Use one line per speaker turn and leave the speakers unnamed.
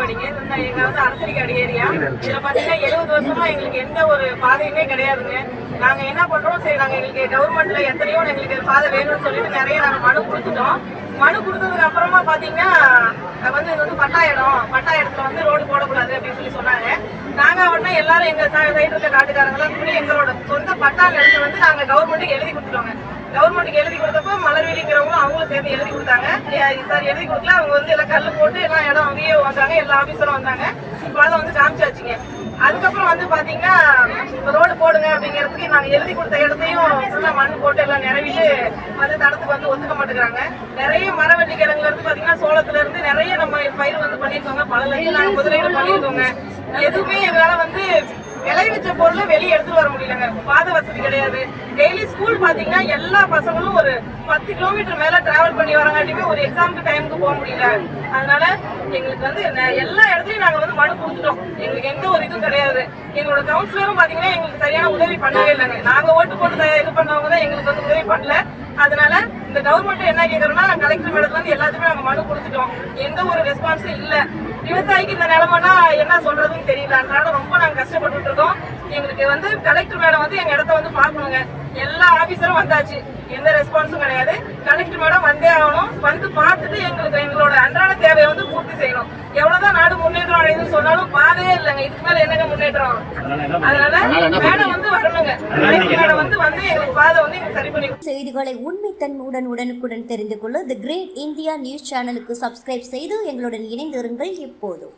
சாவடிங்க. எங்க வந்து அரசரிக்காடு ஏரியா. இதுல பாத்தீங்கன்னா 70 வருஷமா எங்களுக்கு எந்த ஒரு பாதையுமே கிடையாதுங்க. நாங்க என்ன பண்றோம், சரி நாங்க எங்களுக்கு கவர்மெண்ட்ல எத்தனையோ எங்களுக்கு பாதை வேணும்னு சொல்லிட்டு நிறைய நாங்க மனு கொடுத்துட்டோம். மனு கொடுத்ததுக்கு அப்புறமா பாத்தீங்கன்னா வந்து இது வந்து பட்டா இடத்துல வந்து ரோடு போடக்கூடாது அப்படின்னு சொல்லி சொன்னாங்க. நாங்க உடனே எல்லாரும் எங்க சைடு இருக்க காட்டுக்காரங்களாம் கூடி எங்களோட சொந்த பட்டா நிலத்தை வந்து நாங்க கவர்மெண்ட்டுக்கு எழுதி கொடுத்துட்டோங்க. கவர்மெண்ட்டுக்கு எழுதி கொடுத்தப்போ மலர்வெளிங்கிறவங்களும் அவங்களும் சேர்த்து எழுதி கொடுத்தாங்க. சார் எழுதி கொடுக்கல, அவங்க வந்து எல்லாம் கல் போட்டு எல்லாம் இடம் அங்கேயே வந்தாங்க, எல்லா ஆபீசரும் வந்தாங்க. இப்போ அதை வந்து காமிச்சாச்சுங்க. அதுக்கப்புறம் வந்து பாத்தீங்கன்னா ரோடு போடுங்க அப்படிங்கிறதுக்கு நாங்க எழுதி கொடுத்த இடத்தையும் மண் போட்டு எல்லாம் நிறைவிட்டு வந்து தடத்துக்கு வந்து ஒத்துக்க மாட்டேங்கிறாங்க. நிறைய மரவள்ளி கிழங்குல இருந்து பாத்தீங்கன்னா சோளத்துல இருந்து நிறைய நம்ம பயிர் வந்து பண்ணிருக்கோங்க. பல லட்சம் நாங்க முதலீடு பண்ணிருக்கோங்க. எதுவுமே எங்களால வந்து விளைவிச்ச பொருளை வெளியே எடுத்துட்டு வர முடியலங்க. பாதை வசதி கிடையாது. டெய்லி ஸ்கூல் பாத்தீங்கன்னா எல்லா பசங்களும் ஒரு 10 கிலோமீட்டர் மேல டிராவல் பண்ணி வரங்காட்டியுமே ஒரு எக்ஸாமுக்கு டைமுக்கு போக முடியல. அதனால எங்களுக்கு வந்து எல்லா இடத்துலயும் நாங்க வந்து மனு கொடுத்துட்டோம். எங்களுக்கு எந்த ஒரு இதுவும் கிடையாது. எங்களோட கவுன்சிலரும் பாத்தீங்கன்னா எங்களுக்கு சரியான உதவி பண்ணவே இல்லைங்க. நாங்க ஓட்டு போட்டு இது பண்ணவங்க தான் எங்களுக்கு வந்து உதவி பண்ணல. அதனால இந்த கவர்மெண்ட் என்ன கேட்கறோம்னா, கலெக்டர் மேடத்துல வந்து எல்லாத்துக்குமே நாங்க மனு கொடுத்துட்டோம். எந்த ஒரு ரெஸ்பான்ஸும் இல்ல. விவசாயிக்கு இந்த நிலைமைனா என்ன சொல்றதுன்னு தெரியல. அதனால ரொம்ப நாங்க கஷ்டப்பட்டு இருக்கோம். எங்களுக்கு வந்து கலெக்டர் மேடம் வந்து எங்க இடத்த வந்து பாக்கணுங்க. எல்லா ஆபீசரும் வந்தாச்சு, எந்த ரெஸ்பான்ஸும் கிடையாது. கலெக்டர் மேடம் வந்தே ஆகணும். வந்து பார்த்துட்டு எங்களோட அன்றாட தேவையை வந்து பூர்த்தி செய்யணும். எவ்வளவுதான் நாடு முன்னேற்றம் அடையுதுன்னு சொன்னாலும் பாதையே இல்லைங்க. இதுக்கு மேல என்னங்க முன்னேற்றம்? அதனால மேடம் வந்து வரணுங்க. கலெக்டர் மேடம் வந்து எங்களுக்கு பாதை வந்து எங்களுக்கு சரி பண்ணி.
செய்திகளை உண்மைத்தன்மையுடன் உடனுக்குடன் தெரிந்து கொள்ள தி கிரேட் இந்தியா நியூஸ் சேனலுக்கு சப்ஸ்கிரைப் செய்து எங்களுடன் இணைந்திருங்கள் எப்போதும்.